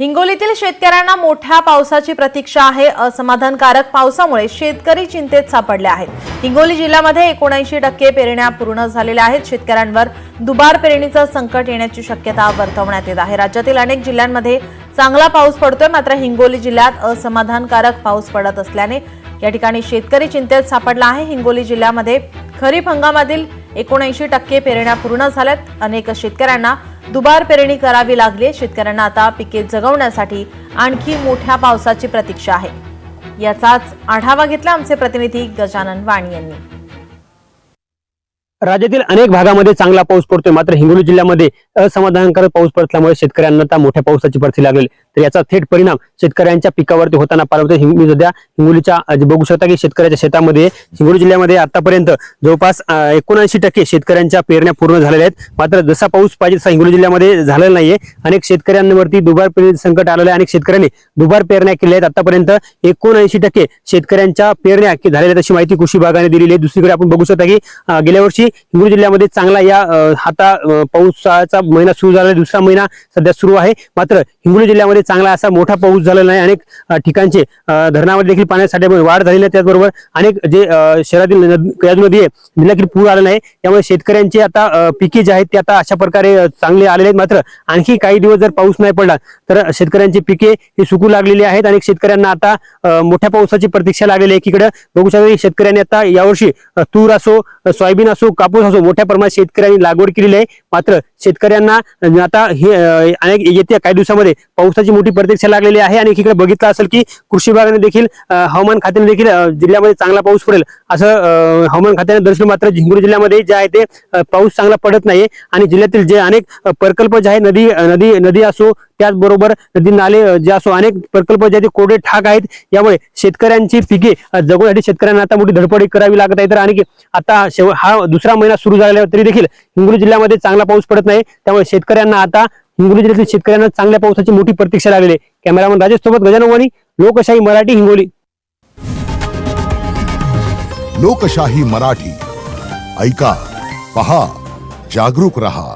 हिंगोलीतील शेतकऱ्यांना मोठ्या पावसाची प्रतीक्षा आहे। असमाधानकारक पावसामुळे शेतकरी चिंतेत सापडले आहेत। हिंगोली जिल्ह्यामध्ये 79% पेरण्या पूर्ण झालेल्या आहेत। शेतकऱ्यांवर दुबार पेरणीचं संकट येण्याची शक्यता वर्तवण्यात येत आहे। राज्यातील अनेक जिल्ह्यांमध्ये चांगला पाऊस पडतोय, मात्र हिंगोली जिल्ह्यात असमाधानकारक पाऊस पडत असल्याने या ठिकाणी शेतकरी चिंतेत सापडला आहे। हिंगोली जिल्ह्यामध्ये खरीप हंगामातील 79% पेरण्या पूर्ण झाल्यात। अनेक शेतकऱ्यांना दुबार पेरणी करावी लागली। शेतकऱ्यांना आता पिके जगवण्यासाठी आणखी मोठ्या पावसाची प्रतीक्षा आहे। याचाच आढावा घेतला आमचे प्रतिनिधी गजानन वाणी यांनी। राज्यातील अनेक भागामध्ये चांगला पाऊस पडतोय, मात्र हिंगोली जिल्ह्यामध्ये असमाधानकारक पाऊस पडल्यामुळे शेतकऱ्यांना आता मोठ्या पावसाची परती लागलेली। तर याचा थेट परिणाम शेतकऱ्यांच्या पिकावरती होताना पाहतोय। मी सध्या हिंगोलीच्या बघू शकता की शेतकऱ्याच्या शेतामध्ये हिंगोली जिल्ह्यामध्ये आतापर्यंत जवळपास 79% शेतकऱ्यांच्या पेरण्या पूर्ण झालेल्या आहेत। मात्र जसा पाऊस पाहिजे तसा हिंगोली जिल्ह्यामध्ये झालेला नाहीये। अनेक शेतकऱ्यांवरती दुबार पेरणीचं संकट आलेलं आहे। अनेक शेतकऱ्यांनी दुबार पेरण्या केल्या आहेत। आतापर्यंत 79% शेतकऱ्यांच्या पेरण्या झालेल्या आहेत अशी माहिती कृषी विभागाने दिलेली आहे। दुसरीकडे आपण बघू शकता की गेल्या वर्षी हिंगोली जिल्ह्यामध्ये चांगला या आता पावसाचा महिना सुरू झाला, दुसरा महिना सध्या सुरू आहे। मात्र हिंगोली जिल्ह्यामध्ये चांगला असा मोठा पाऊस झालेला नाही। अनेक ठिकाणचे धरणामध्ये देखील पाण्यासाठी वाढ झालेली आहे। त्याचबरोबर अनेक जे शहरातील नदी आहे जिल्ह्यातील पूर आला नाही। त्यामुळे शेतकऱ्यांचे आता पिके जे आहेत ते आता अशा प्रकारे चांगले आलेले आहेत। मात्र आणखी काही दिवस जर पाऊस नाही पडला तर शेतकऱ्यांची पिके ही सुकू लागलेली आहेत। अनेक शेतकऱ्यांना आता मोठ्या पावसाची प्रतीक्षा लागलेली आहे। एकीकडे बघू शकता की शेतकऱ्यांनी आता यावर्षी तूर असो, सोयाबीन असो, कापूस असो मोठ्या प्रमाणात शेतकऱ्यांनी लागवड केलेली आहे। मात्र शेतकऱ्यांना आता हे अनेक येत्या काही दिवसामध्ये पावसाची मोठी प्रतीक्षा लागलेली आहे। आणि एकीकडे बघितलं असेल की कृषी विभागाने देखील हवामान खात्याने देखील जिल्ह्यामध्ये चांगला पाऊस पडेल असं हवामान खात्याने दर्शवलं। मात्र हिंगोली जिल्ह्यामध्ये जे आहे ते पाऊस चांगला पडत नाही। आणि जिल्ह्यातील जे अनेक प्रकल्प जे आहे नदी असो, त्याचबरोबर नदी नाले जे असो, अनेक प्रकल्प जे ते कोरडे ठाक आहेत। यामुळे शेतकऱ्यांची पिके जगवण्यासाठी शेतकऱ्यांना आता मोठी धडपड करावी लागत आहे। तर आणि आता हा दुसरा महिना सुरू झाला तरी देखील हिंगोली जिल्ह्यामध्ये चांगला पाऊस पडत नाही। त्यामुळे शेतकऱ्यांना आता हिंगोली जिल्ह्यातील शेतकऱ्यांना चांगल्या पावसाची मोठी प्रतीक्षा लागलेली आहे। कॅमेरामन राजेश सोबत गजानन वाणी, लोकशाही मराठी, हिंगोली। लोकशाही मराठी ऐका, पहा, जागरूक रहा।